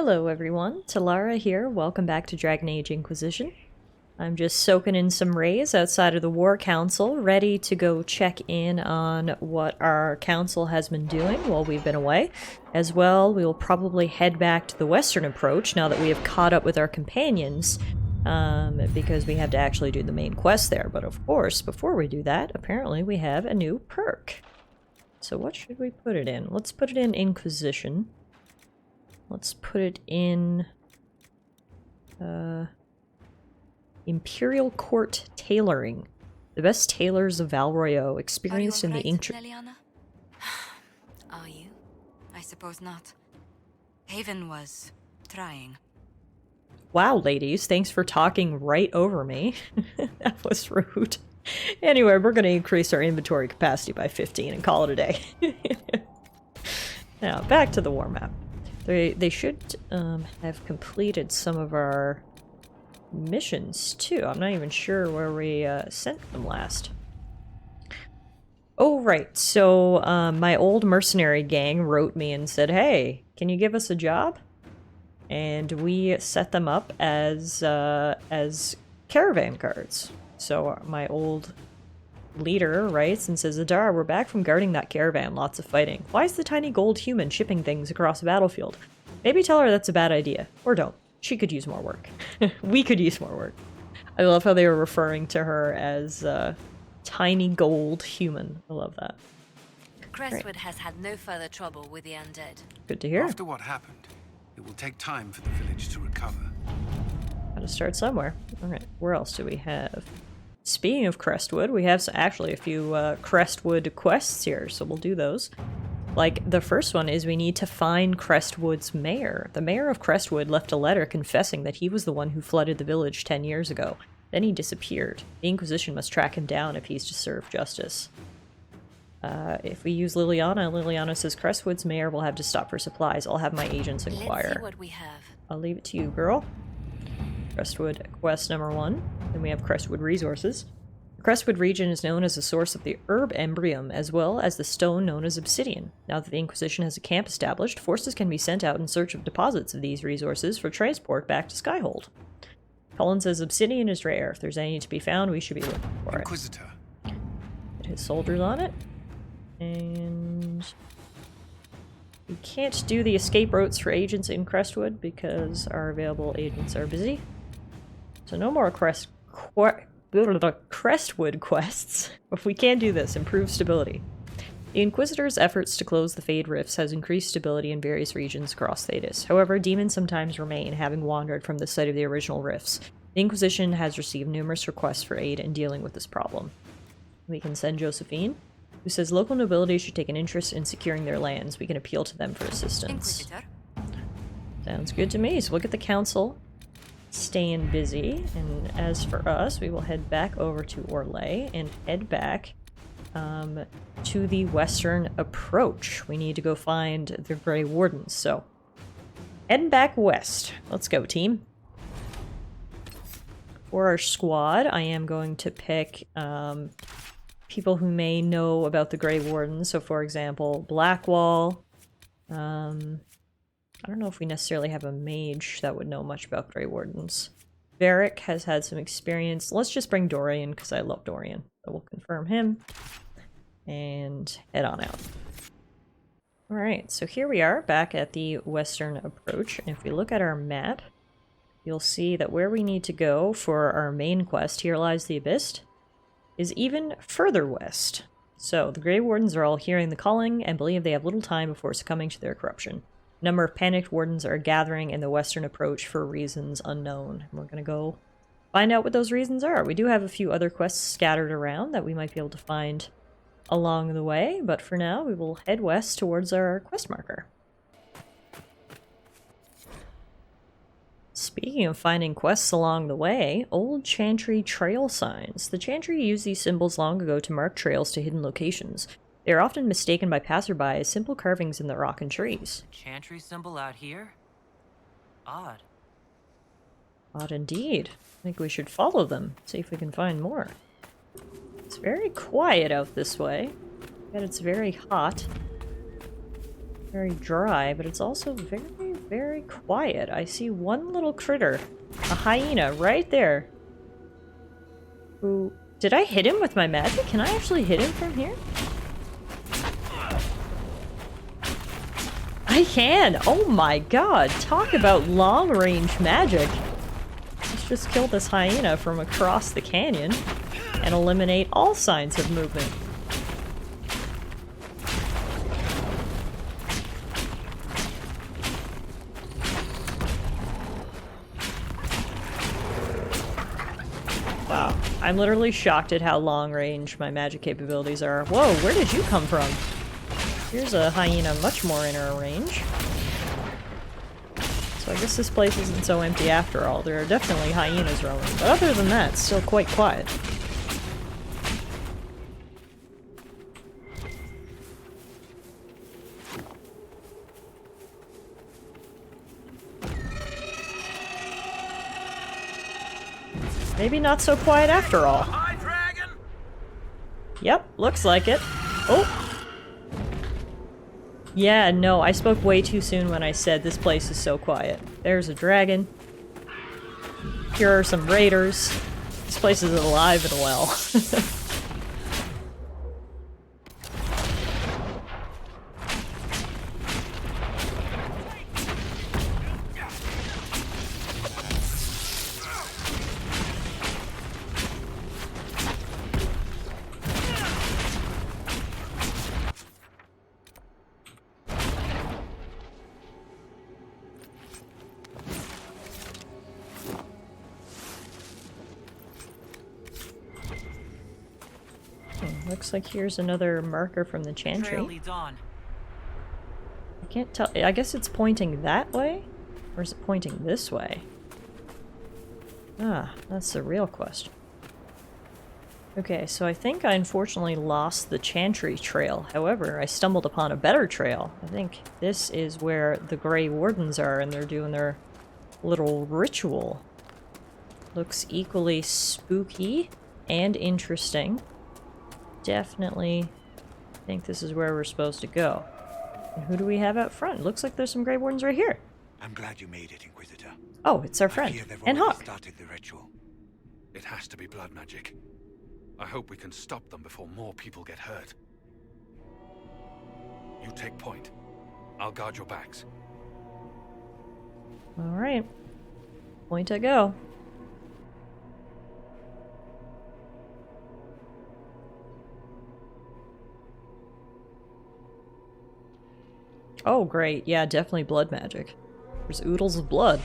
Hello everyone, Tallara here, welcome back to Dragon Age Inquisition. I'm just soaking in some rays outside of the War Council, ready to go check in on what our council has been doing while we've been away. As well, we will probably head back to the western approach now that we have caught up with our companions, because we have to actually do the main quest there. But of course, before we do that, apparently we have a new perk. So what should we put it in? Let's put it in Inquisition. Let's put it in Imperial Court Tailoring. The best tailors of Valroyo, experienced in the ancient... Are you? I suppose not. Haven was trying. Wow, ladies, thanks for talking right over me. That was rude. Anyway, we're going to increase our inventory capacity by 15 and call it a day. Now, back to the war map. They should have completed some of our missions, too. I'm not even sure where we sent them last. Oh, right. So, my old mercenary gang wrote me and said, hey, can you give us a job? And we set them up as caravan guards. So, my old leader writes and says, Adar, we're back from guarding that caravan, lots of fighting. Why is the tiny gold human shipping things across the battlefield? Maybe tell her that's a bad idea. Or don't. She could use more work. We could use more work. I love how they were referring to her as tiny gold human. I love that. Crestwood has had no further trouble with the undead. Good to hear. After what happened, it will take time for the village to recover. Gotta start somewhere. Alright, where else do we have? Speaking of Crestwood, we have actually a few Crestwood quests here, so we'll do those. Like, the first one is we need to find Crestwood's mayor. The mayor of Crestwood left a letter confessing that he was the one who flooded the village 10 years ago. Then he disappeared. The Inquisition must track him down if he's to serve justice. If we use Liliana says Crestwood's mayor will have to stop for supplies. I'll have my agents inquire. Let's see what we have. I'll leave it to you, girl. Crestwood quest number 1. Then we have Crestwood resources. The Crestwood region is known as the source of the herb embryum, as well as the stone known as obsidian. Now that the Inquisition has a camp established, forces can be sent out in search of deposits of these resources for transport back to Skyhold. Cullen says obsidian is rare. If there's any to be found, we should be looking for Inquisitor. it. Get his soldiers on it. And we can't do the escape routes for agents in Crestwood because our available agents are busy. So no more Crestwood quests. If we can do this, improve stability. The Inquisitor's efforts to close the Fade Rifts has increased stability in various regions across Thedas. However, demons sometimes remain, having wandered from the site of the original rifts. The Inquisition has received numerous requests for aid in dealing with this problem. We can send Josephine, who says local nobility should take an interest in securing their lands. We can appeal to them for assistance. Inquisitor. Sounds good to me. So we'll get the council staying busy, and as for us, we will head back over to Orlais and head back to the western approach. We need to go find the Grey Wardens, so heading back west. Let's go, team. For our squad, I am going to pick people who may know about the Grey Wardens. So, for example, Blackwall. I don't know if we necessarily have a mage that would know much about Grey Wardens. Varric has had some experience. Let's just bring Dorian, because I love Dorian. So we'll confirm him. And head on out. Alright, so here we are, back at the western approach. And if we look at our map, you'll see that where we need to go for our main quest, Here Lies the Abyss, is even further west. So, the Grey Wardens are all hearing the calling and believe they have little time before succumbing to their corruption. A number of panicked wardens are gathering in the western approach for reasons unknown. And we're going to go find out what those reasons are. We do have a few other quests scattered around that we might be able to find along the way, but for now we will head west towards our quest marker. Speaking of finding quests along the way, old Chantry trail signs. The Chantry used these symbols long ago to mark trails to hidden locations. They are often mistaken by passerby as simple carvings in the rock and trees. Chantry symbol out here? Odd. Odd indeed. I think we should follow them, see if we can find more. It's very quiet out this way, yet it's very hot. Very dry, but it's also very very quiet. I see one little critter. A hyena right there. Who... Did I hit him with my magic? Can I actually hit him from here? I can! Oh my god! Talk about long-range magic! Let's just kill this hyena from across the canyon and eliminate all signs of movement. Wow, I'm literally shocked at how long-range my magic capabilities are. Whoa, where did you come from? Here's a hyena much more in our range. So I guess this place isn't so empty after all. There are definitely hyenas roaming, but other than that, it's still quite quiet. Maybe not so quiet after all. Hi, dragon! Yep, looks like it. Oh! Yeah, no, I spoke way too soon when I said this place is so quiet. There's a dragon. Here are some raiders. This place is alive and well. Looks like here's another marker from the Trail chantry. leads on. I can't tell. I guess it's pointing that way? Or is it pointing this way? Ah, that's the real question. Okay, so I think I unfortunately lost the chantry trail. However, I stumbled upon a better trail. I think this is where the Grey Wardens are and they're doing their little ritual. Looks equally spooky and interesting. Definitely think this is where we're supposed to go. And who do we have out front? Looks like there's some Grey Wardens right here. I'm glad you made it, Inquisitor. Oh, it's our I friend. hear they've And already Hawk. started the ritual. It has to be blood magic. I hope we can stop them before more people get hurt. You take point. I'll guard your backs. Alright. Point I go. Oh, great. Yeah, definitely blood magic. There's oodles of blood.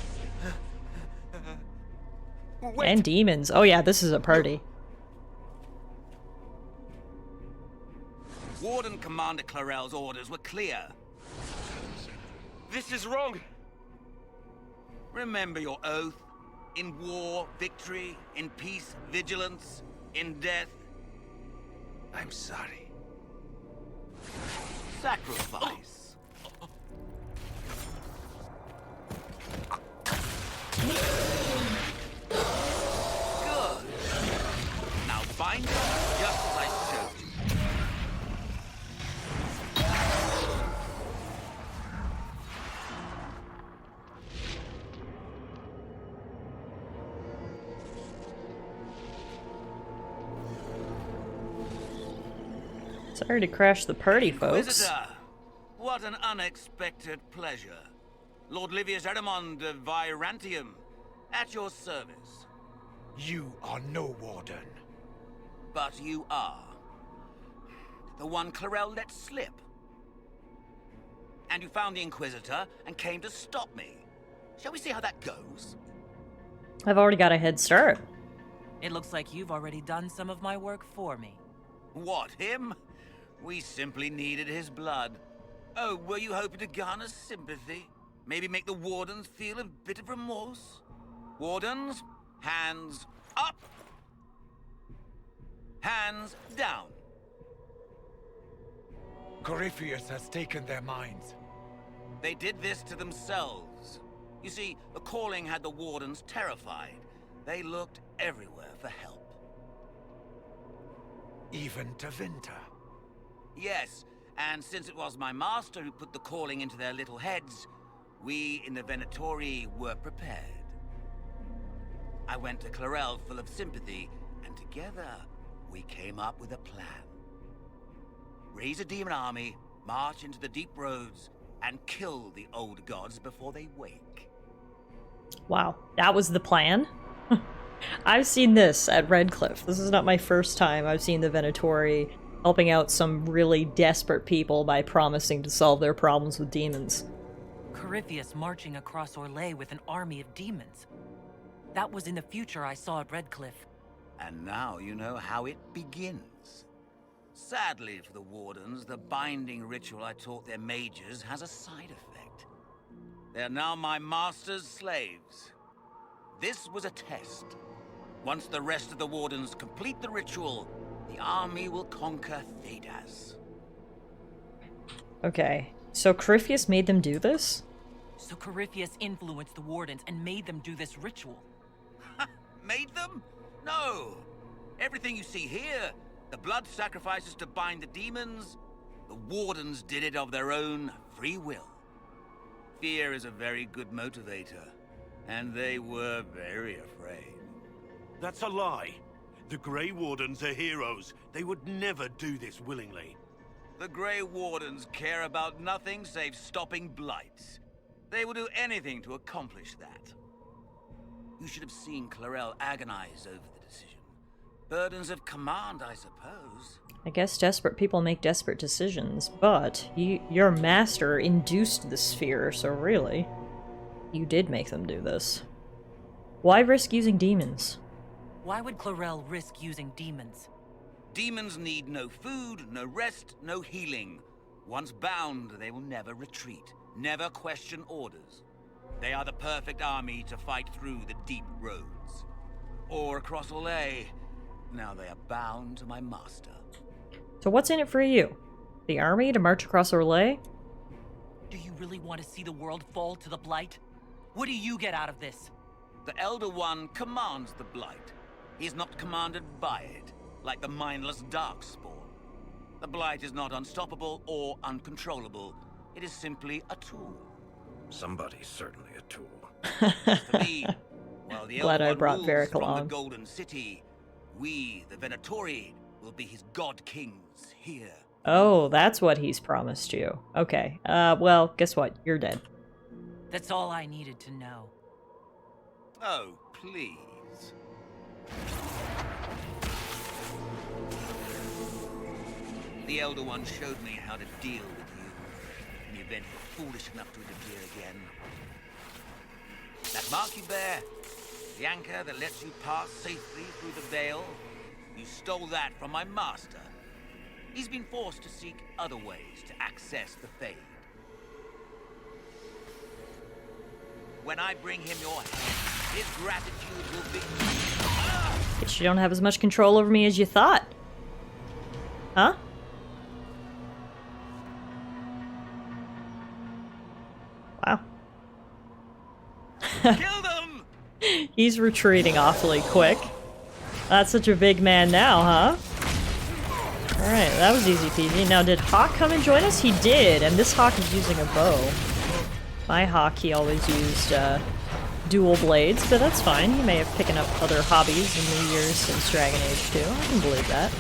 And demons. Oh yeah, this is a party. Warden Commander Clarel's orders were clear. This is wrong. Remember your oath. In war, victory. In peace, vigilance. In death, I'm sorry. sacrifice. Good. Now bind it just as I showed you. Sorry to crash the party, folks. Inquisitor, what an unexpected pleasure. Lord Livius Erimond of Virantium, at your service. You are no warden. But you are. The one Clarel let slip. And you found the Inquisitor and came to stop me. Shall we see how that goes? I've already got a head start. It looks like you've already done some of my work for me. What, him? We simply needed his blood. Oh, were you hoping to garner sympathy? Maybe make the Wardens feel a bit of remorse? Wardens, hands up! Hands down. Corypheus has taken their minds. They did this to themselves. You see, the calling had the Wardens terrified. They looked everywhere for help. Even to Vinter. Yes, and since it was my master who put the calling into their little heads, we in the Venatori were prepared. I went to Clarel full of sympathy, and together we came up with a plan. Raise a demon army, march into the deep roads, and kill the old gods before they wake. Wow, that was the plan? I've seen this at Redcliffe. This is not my first time I've seen the Venatori helping out some really desperate people by promising to solve their problems with demons. Corypheus marching across Orlais with an army of demons. That was in the future I saw at Redcliffe. And now you know how it begins. Sadly for the Wardens, the binding ritual I taught their mages has a side effect. They are now my master's slaves. This was a test. Once the rest of the Wardens complete the ritual, the army will conquer Thedas. Okay, so Corypheus made them do this? So Corypheus influenced the Wardens and made them do this ritual. Made them? No. Everything you see here, the blood sacrifices to bind the demons, the Wardens did it of their own free will. Fear is a very good motivator, and they were very afraid. That's a lie. The Grey Wardens are heroes. They would never do this willingly. The Grey Wardens care about nothing save stopping blights. They will do anything to accomplish that. You should have seen Clarel agonize over the decision. Burdens of command, I suppose. I guess desperate people make desperate decisions, but your master induced this fear, so really, you did make them do this. Why risk using demons? Why would Clarel risk using demons? Demons need no food, no rest, no healing. Once bound, they will never retreat, never question orders. They are the perfect army to fight through the deep roads. Or across Orlais. Now they are bound to my master. So what's in it for you? The army to march across Orlais? Do you really want to see the world fall to the Blight? What do you get out of this? The Elder One commands the Blight. He is not commanded by it, like the mindless Darkspawn. The Blight is not unstoppable or uncontrollable. It is simply a tool. Somebody's certainly a tool. As for me, while the Glad Elder I One brought rules Varric from along. the Golden City, we, the Venatori, will be his god kings here. Oh, that's what he's promised you. Okay, well, guess what? You're dead. That's all I needed to know. Oh, please. The Elder One showed me how to deal with you in the event you're foolish enough to interfere again. That mark you bear, the anchor that lets you pass safely through the veil, you stole that from my master. He's been forced to seek other ways to access the Fade. When I bring him your hand, his gratitude will be... Guess you don't have as much control over me as you thought. Huh? Wow. Kill them! He's retreating awfully quick. That's such a big man now, huh? Alright, that was easy peasy. Now, did Hawk come and join us? He did, and this Hawk is using a bow. My Hawk, he always used dual blades, but that's fine. He may have picked up other hobbies in the years since Dragon Age 2. I can believe that.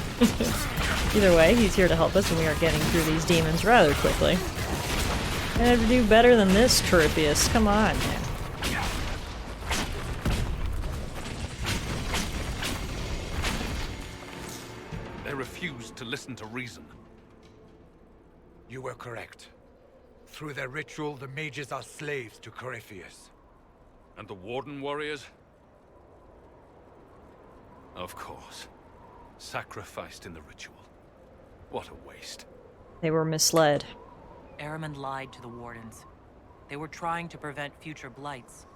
Either way, he's here to help us, and we are getting through these demons rather quickly. I have to do better than this, Corypheus. Come on, man. They refused to listen to reason. You were correct. Through their ritual, the mages are slaves to Corypheus. And the Warden warriors? Of course. Sacrificed in the ritual. What a waste. They were misled. Ahriman lied to the Wardens. They were trying to prevent future blights.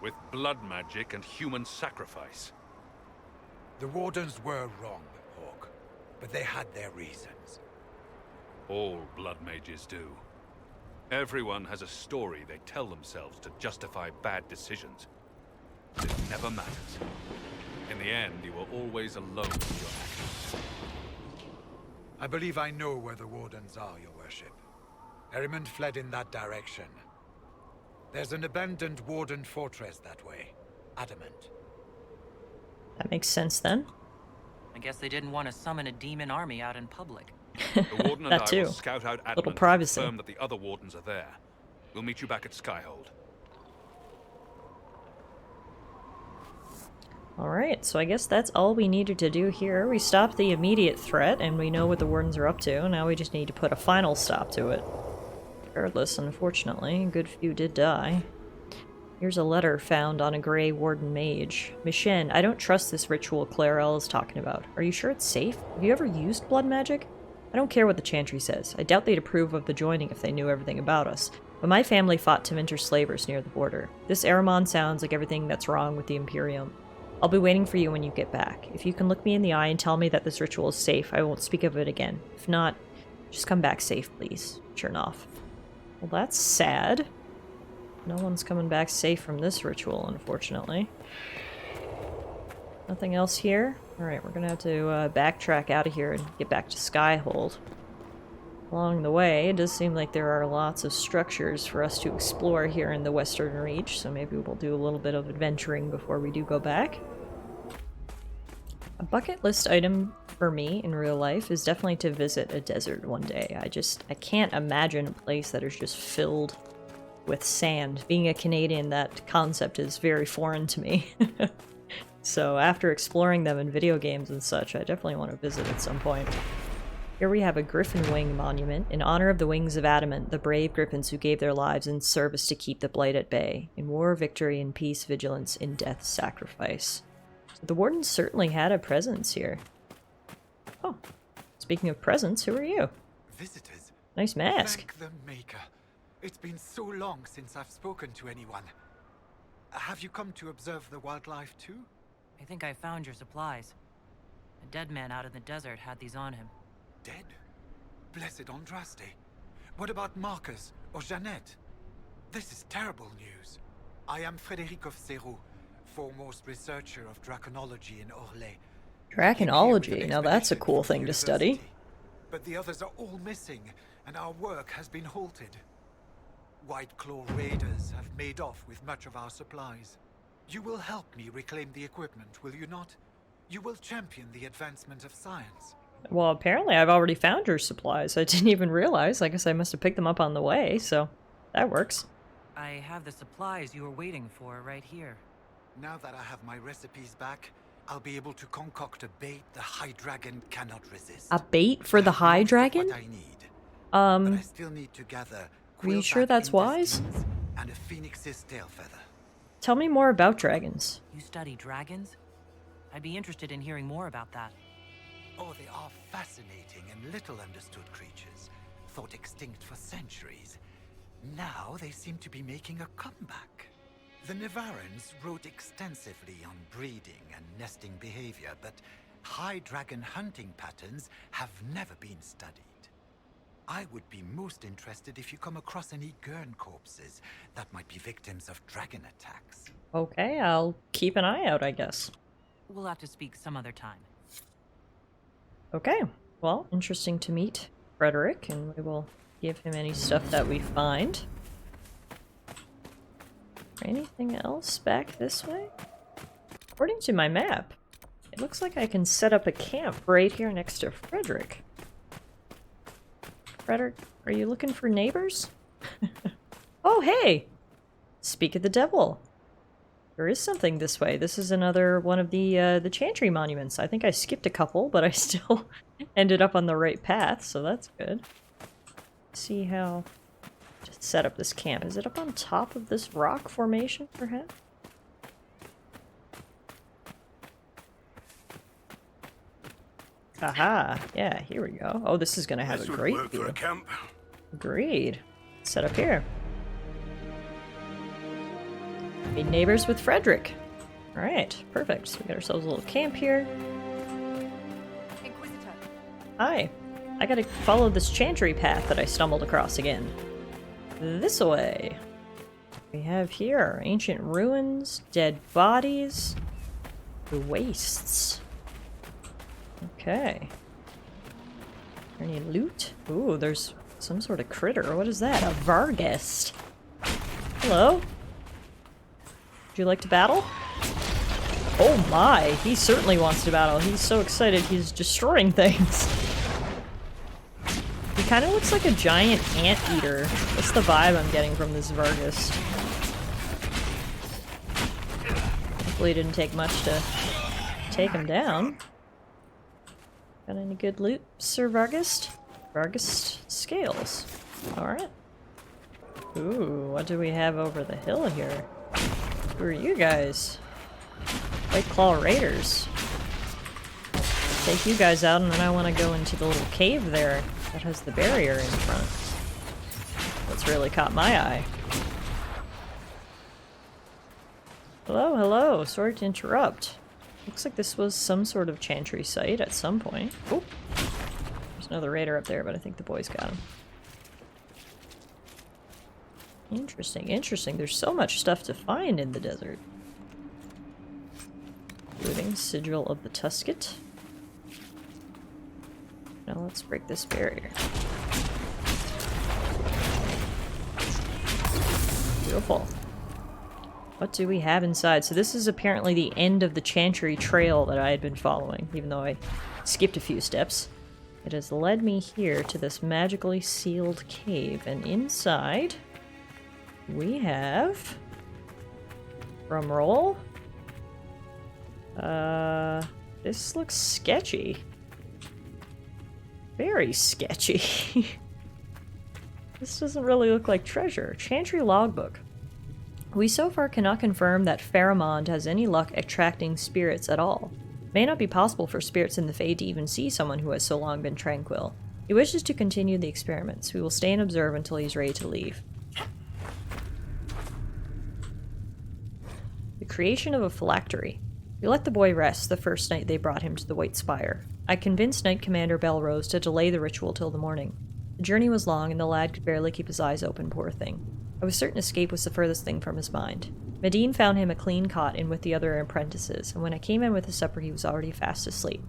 With blood magic and human sacrifice. The Wardens were wrong, Hawk, but they had their reasons. All blood mages do. Everyone has a story they tell themselves to justify bad decisions. But it never matters. In the end, you are always alone with your actions. I believe I know where the Wardens are, Your Worship. Ahriman fled in that direction. There's an abandoned Warden fortress that way. Adamant. That makes sense then. I guess they didn't want to summon a demon army out in public. The Warden and That I will too. scout out Adamant Little to privacy. confirm that the other Wardens are there. We'll meet you back at Skyhold. Alright, so I guess that's all we needed to do here. We stopped the immediate threat, and we know what the Wardens are up to. Now we just need to put a final stop to it. Regardless, unfortunately, a good few did die. Here's a letter found on a Grey Warden mage. Michenne, I don't trust this ritual Clarel is talking about. Are you sure it's safe? Have you ever used blood magic? I don't care what the chantry says. I doubt they'd approve of the joining if they knew everything about us. But my family fought Tevinter slavers near the border. This Aramon sounds like everything that's wrong with the Imperium. I'll be waiting for you when you get back. If you can look me in the eye and tell me that this ritual is safe, I won't speak of it again. If not, just come back safe, please. Chernoff. Well, that's sad. No one's coming back safe from this ritual, unfortunately. Nothing else here? Alright, we're gonna have to backtrack out of here and get back to Skyhold. Along the way, it does seem like there are lots of structures for us to explore here in the Western Reach, so maybe we'll do a little bit of adventuring before we do go back. A bucket list item for me in real life is definitely to visit a desert one day. I can't imagine a place that is just filled with sand. Being a Canadian, that concept is very foreign to me. So after exploring them in video games and such, I definitely want to visit at some point. Here we have a Griffin Wing monument in honor of the Wings of Adamant, the brave griffins who gave their lives in service to keep the blight at bay. In war, victory, in peace, vigilance, in death, sacrifice. So the Wardens certainly had a presence here. Oh, speaking of presents, who are you? Visitors. Nice mask. Thank the Maker. It's been so long since I've spoken to anyone. Have you come to observe the wildlife too? I think I found your supplies. A dead man out in the desert had these on him. Dead? Blessed Andraste. What about Marcus or Jeannette? This is terrible news. I am Frédéric of Serrault, foremost researcher of draconology in Orlais. Draconology? Now that's a cool thing to study. But the others are all missing, and our work has been halted. White Claw raiders have made off with much of our supplies. You will help me reclaim the equipment, will you not? You will champion the advancement of science. Well, apparently I've already found your supplies. I didn't even realize. I guess I must have picked them up on the way, so that works. I have the supplies you were waiting for right here. Now that I have my recipes back, I'll be able to concoct a bait the High Dragon cannot resist. A bait for the High Dragon? What I need. But I still need to gather are you sure that's wise? And a phoenix's tail feather. Tell me more about dragons. You study dragons? I'd be interested in hearing more about that. Oh, they are fascinating and little understood creatures, thought extinct for centuries. Now they seem to be making a comeback. The Nevarrans wrote extensively on breeding and nesting behavior, but high dragon hunting patterns have never been studied. I would be most interested if you come across any Gurn corpses that might be victims of dragon attacks. Okay, I'll keep an eye out, I guess. We'll have to speak some other time. Okay, well, interesting to meet Frederick, and we will give him any stuff that we find. Anything else back this way? According to my map, it looks like I can set up a camp right here next to Frederick. Frederick, are you looking for neighbors? Oh, hey! Speak of the devil. There is something this way. This is another one of the Chantry monuments. I think I skipped a couple, but I still ended up on the right path, so that's good. See how to set up this camp. Is it up on top of this rock formation, perhaps? Aha! Yeah, here we go. Oh, this is gonna have a great view. For a camp. Agreed. Set up here. Be neighbors with Frederick. Alright, perfect. So we got ourselves a little camp here. Inquisitor. Hi. I gotta follow this chantry path that I stumbled across again. This way. We have here our ancient ruins, dead bodies, the wastes. Okay. Any loot? Ooh, there's some sort of critter. What is that? A Varghest. Hello? Would you like to battle? Oh my, he certainly wants to battle. He's so excited he's destroying things. He kind of looks like a giant anteater. That's the vibe I'm getting from this Vargas. Hopefully it didn't take much to take him down. Got any good loot, Sir Vargas? Vargas scales. Alright. Ooh, what do we have over the hill here? Who are you guys? White Claw Raiders. Take you guys out, and then I want to go into the little cave there that has the barrier in front. That's really caught my eye. Hello, hello. Sorry to interrupt. Looks like this was some sort of chantry site at some point. Oh, there's another raider up there, but I think the boys got him. Interesting, interesting. There's so much stuff to find in the desert. Including Sigil of the Tusket. Now let's break this barrier. Beautiful. What do we have inside? So this is apparently the end of the Chantry trail that I had been following, even though I skipped a few steps. It has led me here to this magically sealed cave, and inside we have... drumroll. This looks sketchy. Very sketchy. This doesn't really look like treasure. Chantry logbook. We so far cannot confirm that Pharamond has any luck attracting spirits at all. It may not be possible for spirits in the Fade to even see someone who has so long been tranquil. He wishes to continue the experiments. We will stay and observe until he is ready to leave. The creation of a phylactery. We let the boy rest the first night they brought him to the White Spire. I convinced Knight Commander Belrose to delay the ritual till the morning. The journey was long, and the lad could barely keep his eyes open, poor thing. I was certain escape was the furthest thing from his mind. Medine found him a clean cot in with the other apprentices, and when I came in with his supper he was already fast asleep.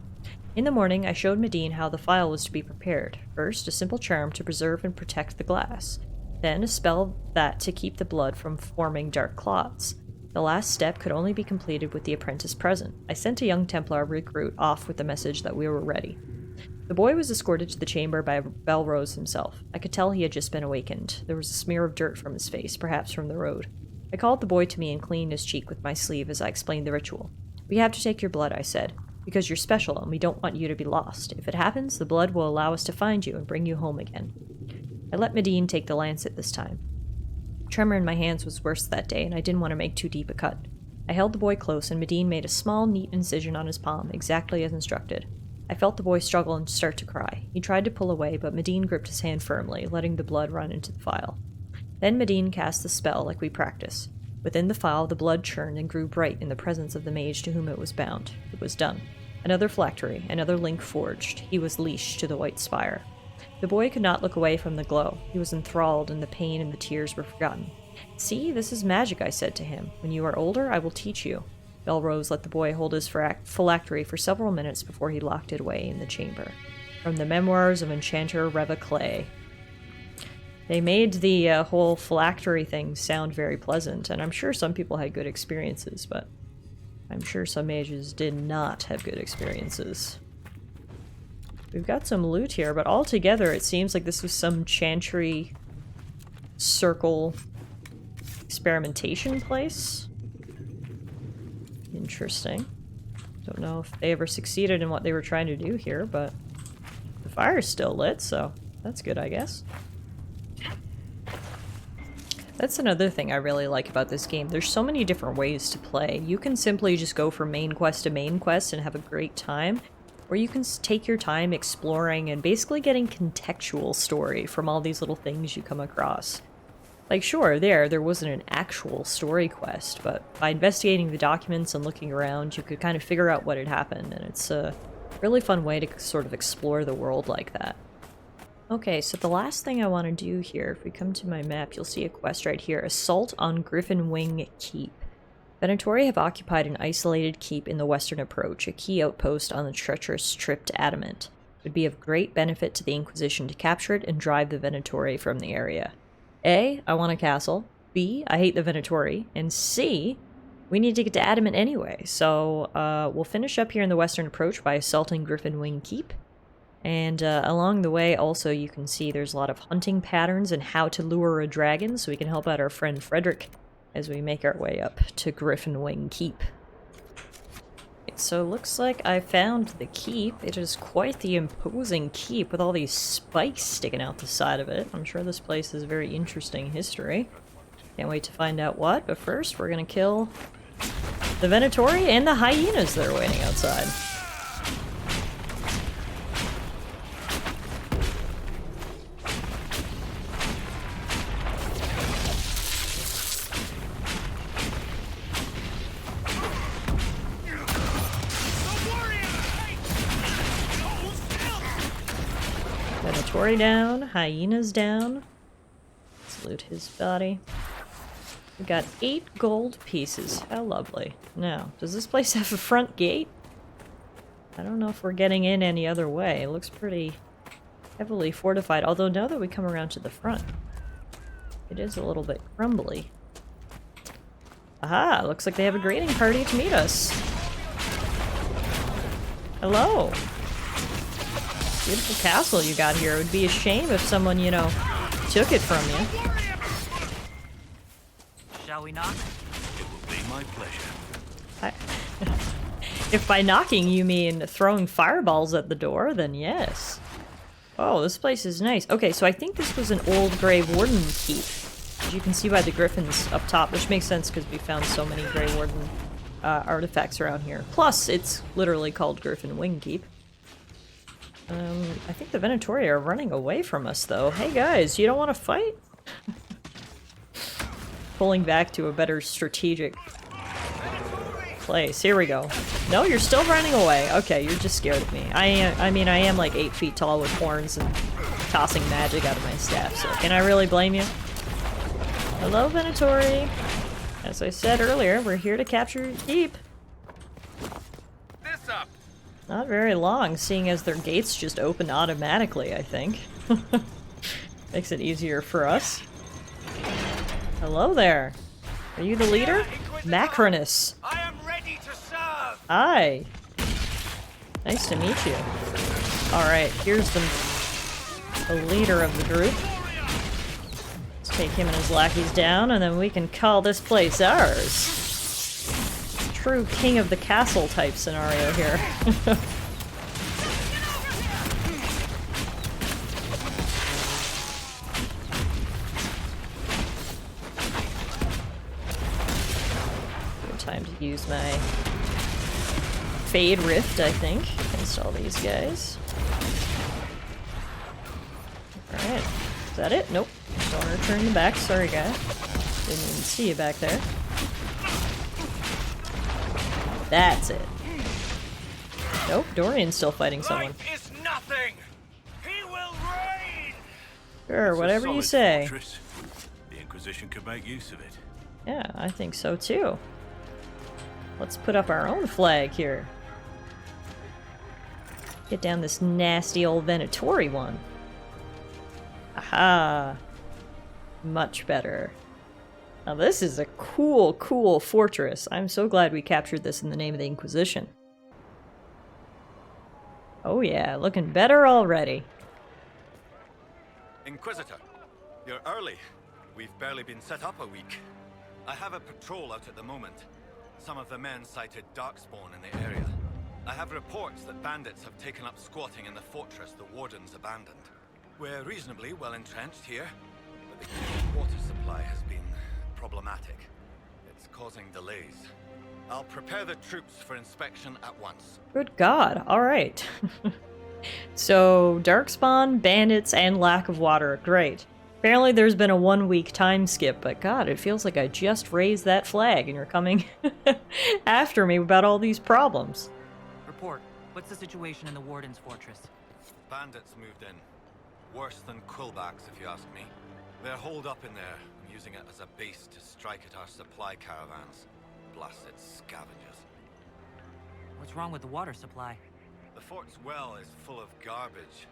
In the morning I showed Medine how the phial was to be prepared. First, a simple charm to preserve and protect the glass. Then, a spell that to keep the blood from forming dark clots. The last step could only be completed with the apprentice present. I sent a young Templar recruit off with the message that we were ready. The boy was escorted to the chamber by Belrose himself. I could tell he had just been awakened. There was a smear of dirt from his face, perhaps from the road. I called the boy to me and cleaned his cheek with my sleeve as I explained the ritual. We have to take your blood, I said, because you're special and we don't want you to be lost. If it happens, the blood will allow us to find you and bring you home again. I let Medine take the lancet this time. Tremor in my hands was worse that day, and I didn't want to make too deep a cut. I held the boy close, and Medine made a small, neat incision on his palm, exactly as instructed. I felt the boy struggle and start to cry. He tried to pull away, but Medine gripped his hand firmly, letting the blood run into the phial. Then Medine cast the spell like we practice. Within the phial, the blood churned and grew bright in the presence of the mage to whom it was bound. It was done. Another phylactery, another link forged. He was leashed to the White Spire. The boy could not look away from the glow. He was enthralled, and the pain and the tears were forgotten. See, this is magic, I said to him. When you are older, I will teach you. Belrose let the boy hold his phylactery for several minutes before he locked it away in the chamber. From the Memoirs of Enchanter Reva Clay. They made the whole phylactery thing sound very pleasant, and I'm sure some people had good experiences, but I'm sure some mages did not have good experiences. We've got some loot here, but altogether it seems like this was some Chantry circle experimentation place. Interesting. Don't know if they ever succeeded in what they were trying to do here, but the fire's still lit, so that's good, I guess. That's another thing I really like about this game. There's so many different ways to play. You can simply just go from main quest to main quest and have a great time, or you can take your time exploring and basically getting contextual story from all these little things you come across. Like, sure, there wasn't an actual story quest, but by investigating the documents and looking around, you could kind of figure out what had happened, and it's a really fun way to sort of explore the world like that. Okay, so the last thing I want to do here, if we come to my map, you'll see a quest right here. Assault on Griffin Wing Keep. Venatori have occupied an isolated keep in the western approach, a key outpost on the treacherous Tripped Adamant. It would be of great benefit to the Inquisition to capture it and drive the Venatori from the area. A, I want a castle. B, I hate the Venatori, and C, we need to get to Adamant anyway. So we'll finish up here in the western approach by assaulting Griffin Wing Keep. And along the way, also, you can see there's a lot of hunting patterns and how to lure a dragon, so we can help out our friend Frederick as we make our way up to Griffin Wing Keep. So looks like I found the keep. It is quite the imposing keep with all these spikes sticking out the side of it. I'm sure this place has very interesting history. Can't wait to find out what, but first we're gonna kill the Venatori and the hyenas that are waiting outside. Venatori down, hyenas down. Let's loot his body. We got 8 gold pieces. How lovely. Now, does this place have a front gate? I don't know if we're getting in any other way. It looks pretty heavily fortified. Although now that we come around to the front, it is a little bit crumbly. Aha! Looks like they have a greeting party to meet us. Hello! Beautiful castle you got here. It would be a shame if someone, you know, took it from you. Shall we knock? It will be my pleasure. If by knocking you mean throwing fireballs at the door, then yes. Oh, this place is nice. Okay, so I think this was an old Grey Warden keep. As you can see by the griffins up top, which makes sense because we found so many Grey Warden artifacts around here. Plus, it's literally called Griffin Wing Keep. I think the Venatori are running away from us, though. Hey guys, you don't want to fight? Pulling back to a better strategic place. Here we go. No, you're still running away. Okay, you're just scared of me. I mean, I am like 8 feet tall with horns and tossing magic out of my staff, so can I really blame you? Hello, Venatori. As I said earlier, we're here to capture your keep. This up. Not very long, seeing as their gates just open automatically, I think. Makes it easier for us. Hello there. Are you the leader? Macronus. I am ready to serve. Hi. Nice to meet you. Alright, here's the leader of the group. Let's take him and his lackeys down, and then we can call this place ours. True king of the castle type scenario here. Good time to use my Fade Rift, I think, against all these guys. Alright. Is that it? Nope. Don't return the back. Sorry, guy. Didn't even see you back there. That's it. Nope, Dorian's still fighting someone. Is nothing. He will reign. Sure, whatever you say. Fortress. The Inquisition could make use of it. Yeah, I think so too. Let's put up our own flag here. Get down this nasty old Venatori one. Aha! Much better. Now this is a cool, cool fortress. I'm so glad we captured this in the name of the Inquisition. Oh yeah, looking better already. Inquisitor, you're early. We've barely been set up a week. I have a patrol out at the moment. Some of the men cited darkspawn in the area. I have reports that bandits have taken up squatting in the fortress the Wardens abandoned. We're reasonably well entrenched here, but the water supply has been problematic. It's causing delays. I'll prepare the troops for inspection at once. Good God, alright. So, darkspawn, bandits, and lack of water. Great. Apparently there's been a 1-week time skip, but God, it feels like I just raised that flag and you're coming after me about all these problems. Report. What's the situation in the Warden's fortress? Bandits moved in. Worse than Quillbacks, if you ask me. They're holed up in there, using it as a base to strike at our supply caravans. Blasted scavengers. What's wrong with the water supply? The fort's well is full of garbage.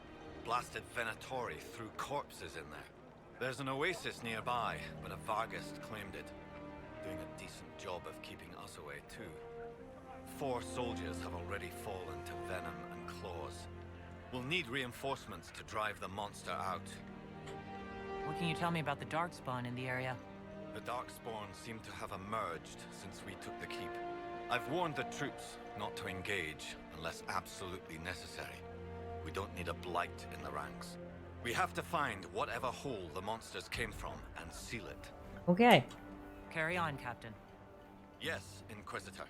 Blasted Venatori threw corpses in there. There's an oasis nearby, but a Vargist claimed it. Doing a decent job of keeping us away, too. 4 soldiers have already fallen to venom and claws. We'll need reinforcements to drive the monster out. What can you tell me about the Darkspawn in the area? The Darkspawn seem to have emerged since we took the keep. I've warned the troops not to engage unless absolutely necessary. We don't need a blight in the ranks. We have to find whatever hole the monsters came from and seal it. Okay. Carry on, Captain. Yes, Inquisitor.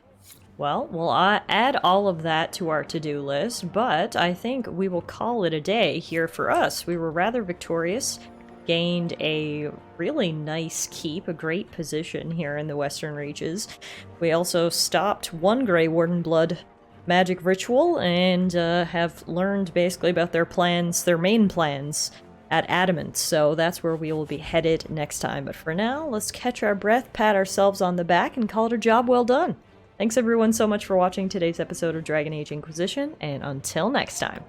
Well, we'll add all of that to our to-do list, but I think we will call it a day here for us. We were rather victorious, gained a really nice keep, a great position here in the Western Reaches. We also stopped one Grey Warden blood magic ritual and have learned basically about their plans, their main plans at Adamant, so that's where we will be headed next time. But for now, let's catch our breath, pat ourselves on the back, and call it a job well done. Thanks everyone so much for watching today's episode of Dragon Age Inquisition, and until next time.